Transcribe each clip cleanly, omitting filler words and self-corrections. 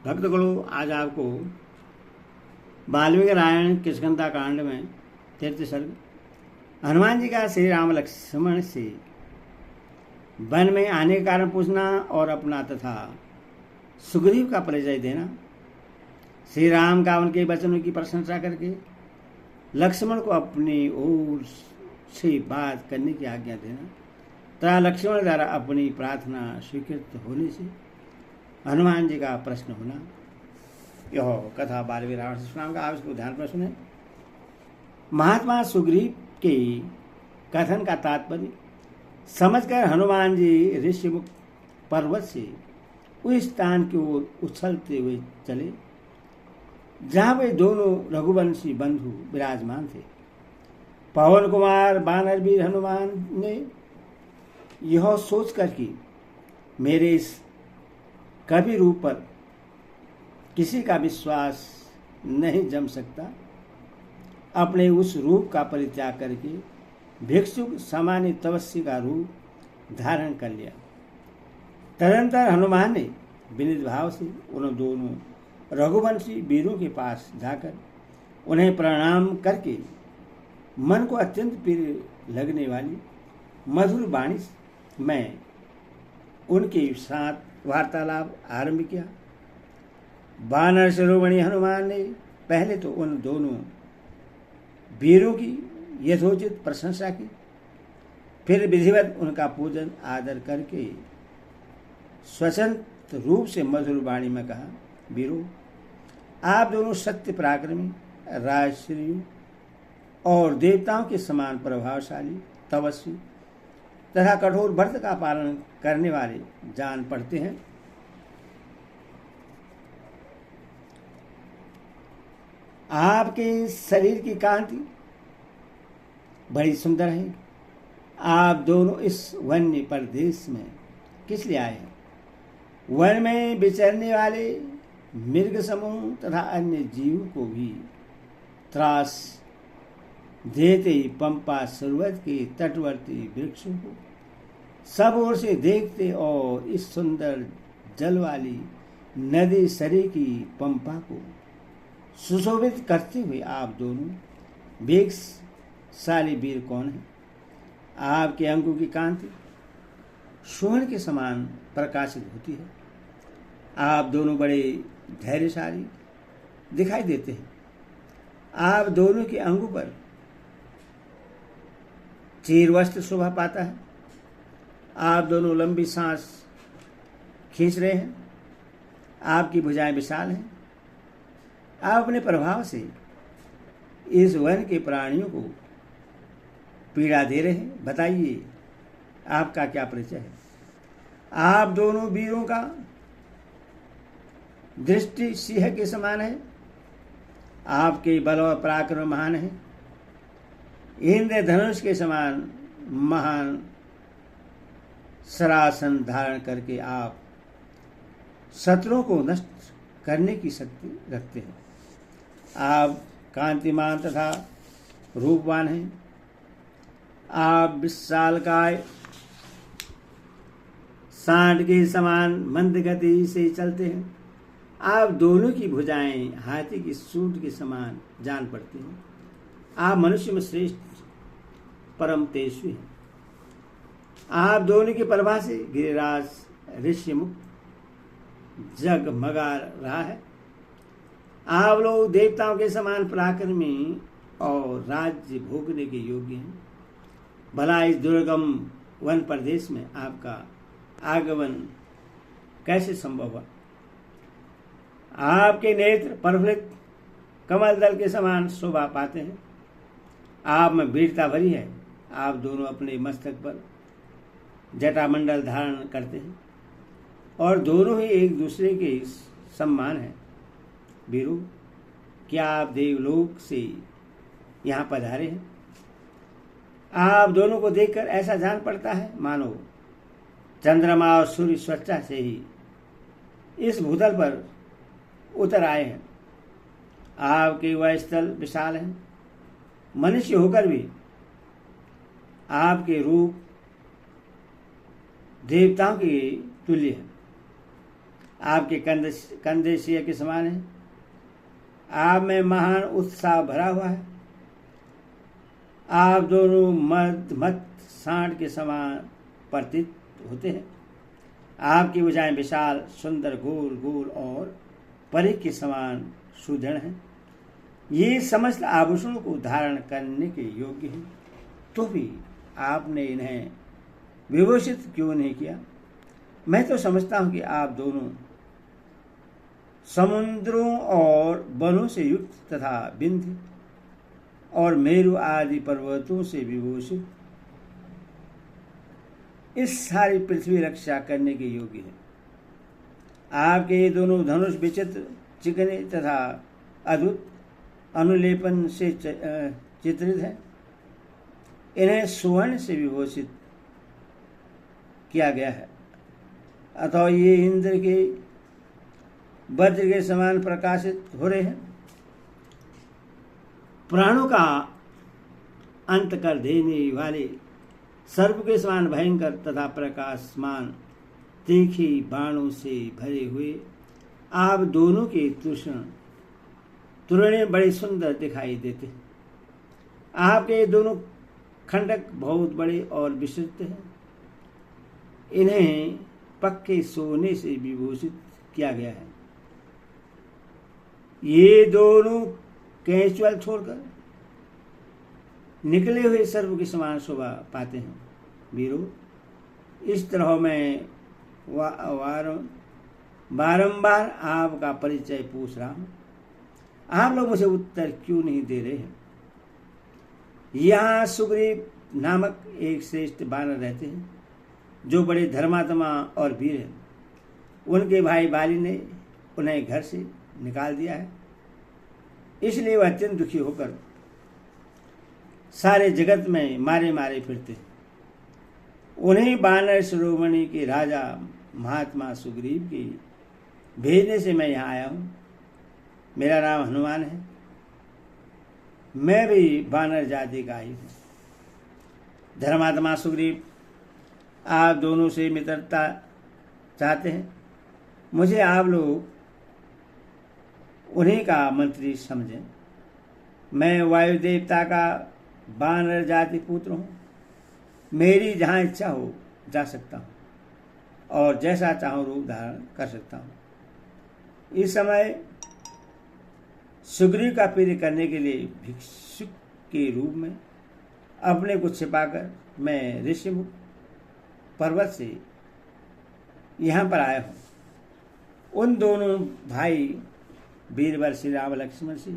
भक्तगणों, आज आपको वाल्मीकि रामायण किष्किंधा कांड में 33 सर्ग हनुमान जी का श्री राम लक्ष्मण से वन में आने का कारण पूछना और अपना तथा सुग्रीव का परिचय देना, श्री राम का उनके वचनों की प्रशंसा करके लक्ष्मण को अपनी ओर से बात करने की आज्ञा देना तथा लक्ष्मण द्वारा अपनी प्रार्थना स्वीकृत होने से हनुमान जी का प्रश्न होना। यह कथा वाल्मीकि रामायण से सुनाऊंगा, आप इसको ध्यान पर सुने। महात्मा सुग्रीव के कथन का तात्पर्य समझकर हनुमान जी ऋषिमुख पर्वत से उस स्थान की ओर उछलते हुए चले जहाँ वे दोनों रघुवंशी बंधु विराजमान थे। पवन कुमार वानरवीर हनुमान ने यह सोचकर कि मेरे इस कवि रूप पर किसी का विश्वास नहीं जम सकता, अपने उस रूप का परित्याग करके भिक्षुक सामान्य तपस्वी का रूप धारण कर लिया। तदनंतर हनुमान ने विनीत भाव से उन दोनों रघुवंशी वीरों के पास जाकर उन्हें प्रणाम करके मन को अत्यंत प्रिय लगने वाली मधुर वाणी में उनके साथ वार्तालाप आरंभ किया। वानर शिरोमणि हनुमान ने पहले तो उन दोनों वीरों की यथोचित प्रशंसा की, फिर विधिवत उनका पूजन आदर करके स्वतंत्र रूप से मधुर वाणी में कहा, वीरों, आप दोनों सत्य पराक्रमी, राजश्री और देवताओं के समान प्रभावशाली तपस्वी तथा कठोर व्रत का पालन करने वाले जान पड़ते हैं। आपके शरीर की कांति बड़ी सुंदर है। आप दोनों इस वन्य प्रदेश में किस लिए आए हैं? वन में विचरने वाले मृग समूह तथा अन्य जीव को भी त्रास देते ही पंपा सरोवर के तटवर्ती वृक्षों को सब ओर से देखते और इस सुंदर जल वाली नदी सरी की पंपा को सुशोभित करते हुए आप दोनों वेगशाली वीर कौन है? आपके अंगों की कांति स्वर्ण के समान प्रकाशित होती है। आप दोनों बड़े धैर्यशाली दिखाई देते हैं। आप दोनों के अंगों पर चीर वस्त्र शोभा पाता है। आप दोनों लंबी सांस खींच रहे हैं। आपकी भुजाएं विशाल हैं। आप अपने प्रभाव से इस वन के प्राणियों को पीड़ा दे रहे हैं। बताइए, आपका क्या परिचय है? आप दोनों वीरों का दृष्टि सिंह के समान है। आपके बल और पराक्रम महान है। इंद्र धनुष के समान महान सरासन धारण करके आप शत्रुओं को नष्ट करने की शक्ति रखते हैं। आप कांतिमान तथा रूपवान हैं। आप विशालकाय सांड के समान मंद गति से चलते हैं। आप दोनों की भुजाएं हाथी की सूंड के समान जान पड़ती हैं। आप मनुष्य में श्रेष्ठ परम तेजस्वी हैं। आप दोनों की प्रभा से गिरिराज ऋषिमुख जगमगा रहा है। आप लोग देवताओं के समान पराक्रमी और राज्य भोगने के योग्य हैं। भला इस दुर्गम वन प्रदेश में आपका आगमन कैसे संभव हुआ? आपके नेत्र प्रफुल्लित कमल दल के समान शोभा पाते हैं। आप में वीरता भरी है। आप दोनों अपने मस्तक पर जटामंडल धारण करते हैं और दोनों ही एक दूसरे के सम्मान हैं। वीरों, क्या आप देवलोक से यहाँ पधारे हैं? आप दोनों को देखकर ऐसा जान पड़ता है मानो चंद्रमा और सूर्य स्वेच्छा से ही इस भूतल पर उतर आए हैं। आपके वह स्थल विशाल हैं। मनुष्य होकर भी आपके रूप देवताओं के तुल्य है। आपके कंधे सिंह के समान है। आप में महान उत्साह भरा हुआ है। आप दोनों मत सांड के समान प्रतीत होते हैं। आपकी भुजाएं विशाल, सुंदर, गोल गोल और परिघ के समान सुदृढ़ हैं। ये समस्त आभूषणों को धारण करने के योग्य हैं, तो भी आपने इन्हें विभूषित क्यों नहीं किया? मैं तो समझता हूं कि आप दोनों समुद्रों और वनों से युक्त तथा विंध्य और मेरु आदि पर्वतों से विभूषित इस सारी पृथ्वी रक्षा करने के योग्य है। आपके ये दोनों धनुष विचित्र, चिकने तथा अद्भुत अनुलेपन से चित्रित है। इन्हें सुवर्ण से विभूषित किया गया है, अतः ये इंद्र के वज्र के समान प्रकाशित हो रहे हैं। प्राणों का अंत कर देने वाले सर्प के समान भयंकर तथा प्रकाशमान तीखी बाणों से भरे हुए आप दोनों के तुरणे बड़े सुंदर दिखाई देते हैं। आपके दोनों खंडक बहुत बड़े और विस्तृत हैं। इन्हें पक्के सोने से विभूषित किया गया है। ये दोनों केंचुअल छोड़कर निकले हुए सर्व के समान शोभा पाते हैं। वीरो, इस तरह मैं बारंबार आपका परिचय पूछ रहा हूं, आप लोग मुझे उत्तर क्यों नहीं दे रहे हैं? यहाँ सुग्रीव नामक एक श्रेष्ठ वानर रहते हैं, जो बड़े धर्मात्मा और वीर हैं। उनके भाई बाली ने उन्हें घर से निकाल दिया है, इसलिए वह अत्यंत दुखी होकर सारे जगत में मारे मारे फिरते। उन्हें वानर शिरोमणि के राजा महात्मा सुग्रीव की भेजने से मैं यहाँ आया हूँ। मेरा नाम हनुमान है। मैं भी वानर जाति का ही हूँ। धर्मात्मा सुग्रीव, आप दोनों से मित्रता चाहते हैं। मुझे आप लोग उन्हीं का मंत्री समझें। मैं वायु देवता का वानर जाति पुत्र हूँ। मेरी जहाँ इच्छा हो जा सकता हूँ और जैसा चाहूँ रूप धारण कर सकता हूँ। इस समय सुग्रीव का प्रिय करने के लिए भिक्षुक के रूप में अपने को छिपाकर मैं ऋषिमुख पर्वत से यहाँ पर आया हूँ। उन दोनों भाई वीरवर श्री राम लक्ष्मण से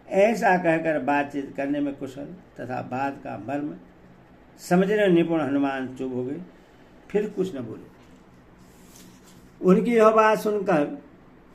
ऐसा कहकर बातचीत करने में कुशल तथा बात का मर्म समझने में निपुण हनुमान चुप हो गए, फिर कुछ न बोले। उनकी यह बात सुनकर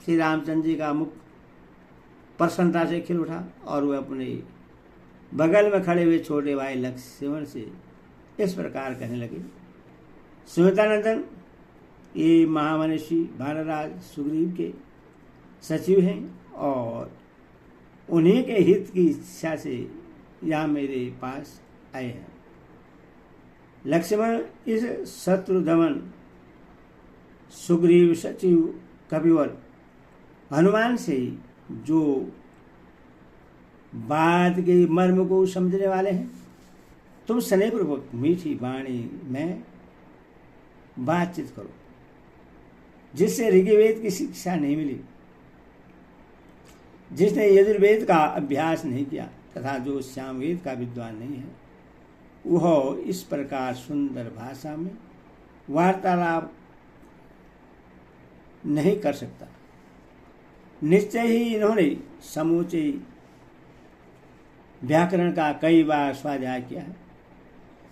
श्री रामचंद्र जी का मुख प्रसन्नता से खिल उठा और वे अपने बगल में खड़े हुए छोटे भाई लक्ष्मण से इस प्रकार कहने लगे। सुमित्रानंदन, ये महामनीषी वानरराज सुग्रीव के सचिव हैं और उन्हीं के हित की इच्छा से यहाँ मेरे पास आए हैं। लक्ष्मण, इस शत्रुदमन सुग्रीव सचिव कपिवर हनुमान से जो बात के मर्म को समझने वाले हैं, तुम स्नेहपूर्वक मीठी वाणी में बातचीत करो, जिससे ऋग्वेद की शिक्षा नहीं मिली, जिसने यजुर्वेद का अभ्यास नहीं किया तथा जो सामवेद का विद्वान नहीं है, वह इस प्रकार सुंदर भाषा में वार्तालाप नहीं कर सकता। निश्चय ही इन्होंने समूचे व्याकरण का कई बार स्वाध्याय किया है,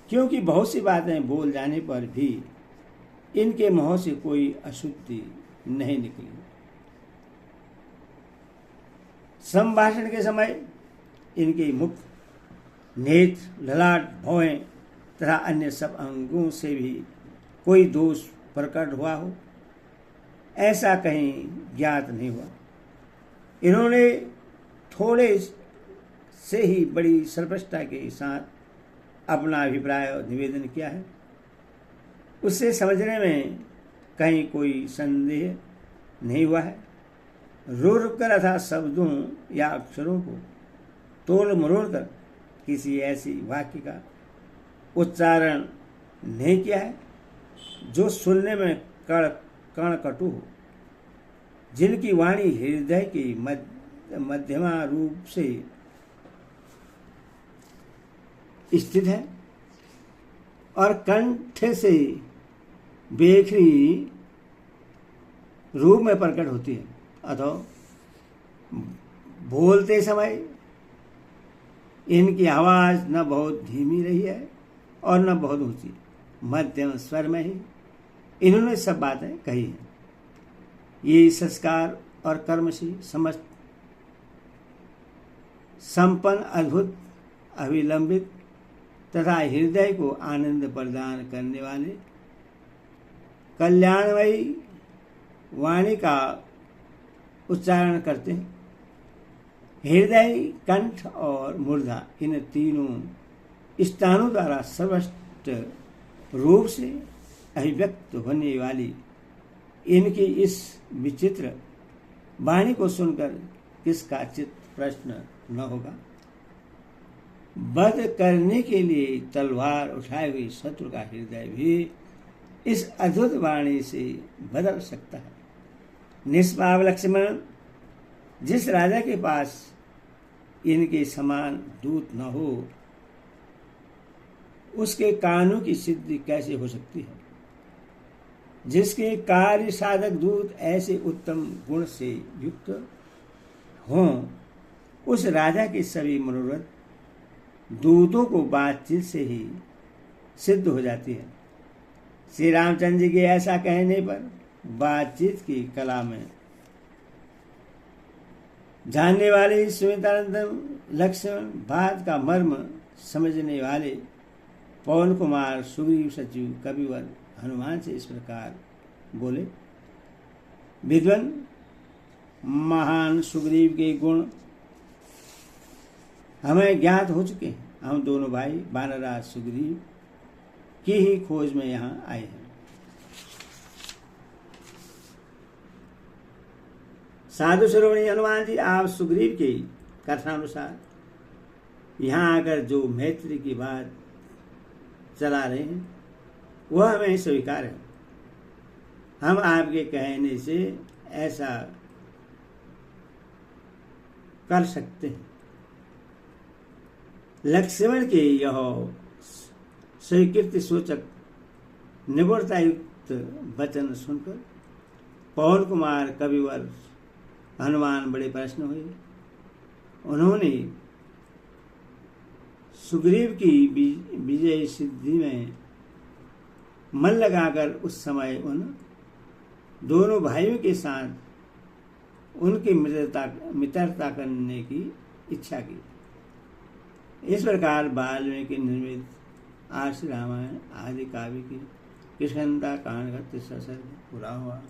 क्योंकि बहुत सी बातें बोल जाने पर भी इनके मुंह से कोई अशुद्धि नहीं निकली। संभाषण के समय इनके मुख, नेत्र, ललाट, भौहें तथा अन्य सब अंगों से भी कोई दोष प्रकट हुआ हो, ऐसा कहीं ज्ञात नहीं हुआ। इन्होंने थोड़े से ही बड़ी सर्वश्रता के साथ अपना अभिप्राय निवेदन किया है। उससे समझने में कहीं कोई संदेह नहीं हुआ है। रो रुक कर अर्थात शब्दों या अक्षरों को तोड़ मरोड़ कर किसी ऐसी वाक्य का उच्चारण नहीं किया है जो सुनने में कण कटु हो, जिनकी वाणी हृदय की मध्यमा रूप से स्थित है और कंठ से बेखरी रूप में प्रकट होती है, अथवा बोलते समय इनकी आवाज न बहुत धीमी रही है और न बहुत ऊंची, मध्यम स्वर में ही इन्होंने सब बातें कही हैं। ये संस्कार और कर्म से समस्त संपन्न, अद्भुत, अविलंबित तथा हृदय को आनंद प्रदान करने वाले कल्याणमयी वाणी का उच्चारण करते हैं। हृदय, कंठ और मूर्धा इन तीनों स्थानों द्वारा सर्वस्व रूप से अभिव्यक्त होने वाली इनकी इस विचित्र वाणी को सुनकर किसका चित्त प्रश्न न होगा। वध करने के लिए तलवार उठाए हुए शत्रु का हृदय भी इस अद्भुत वाणी से बदल सकता है। निष्पाप लक्ष्मण, जिस राजा के पास इनके समान दूत न हो, उसके कानों की सिद्धि कैसे हो सकती है। जिसके कार्य साधक दूत ऐसे उत्तम गुण से युक्त हों, उस राजा के सभी मनोरथ दूतों को बातचीत से ही सिद्ध हो जाती है। श्री रामचंद्र जी के ऐसा कहने पर बातचीत की कला में जानने वाले सुमित्रानंद लक्ष्मण, बात का मर्म समझने वाले पवन कुमार, सुग्रीव, सचिव, कविवर हनुमान से इस प्रकार बोले। विद्वान महान सुग्रीव के गुण हमें ज्ञात हो चुके हैं। हम दोनों भाई वानरराज सुग्रीव की ही खोज में यहाँ आए हैं। साधु श्रोमणी हनुमान जी, आप सुग्रीव के कथनानुसार यहाँ आकर जो मैत्री की बात चला रहे हैं वह हमें स्वीकार है। हम आपके कहने से ऐसा कर सकते हैं। लक्ष्मण के यह स्वीकृति सूचक निपुणतायुक्त वचन सुनकर पवन कुमार, कविवर हनुमान बड़े प्रसन्न हुए। उन्होंने सुग्रीव की विजय सिद्धि में मन लगाकर उस समय उन दोनों भाइयों के साथ उनकी मित्रता करने की इच्छा की। इस प्रकार वाल्मीकि निर्मित आर्ष रामायण आदि काव्य की कृष्णता कांड का 3 सर्ग पूरा हुआ।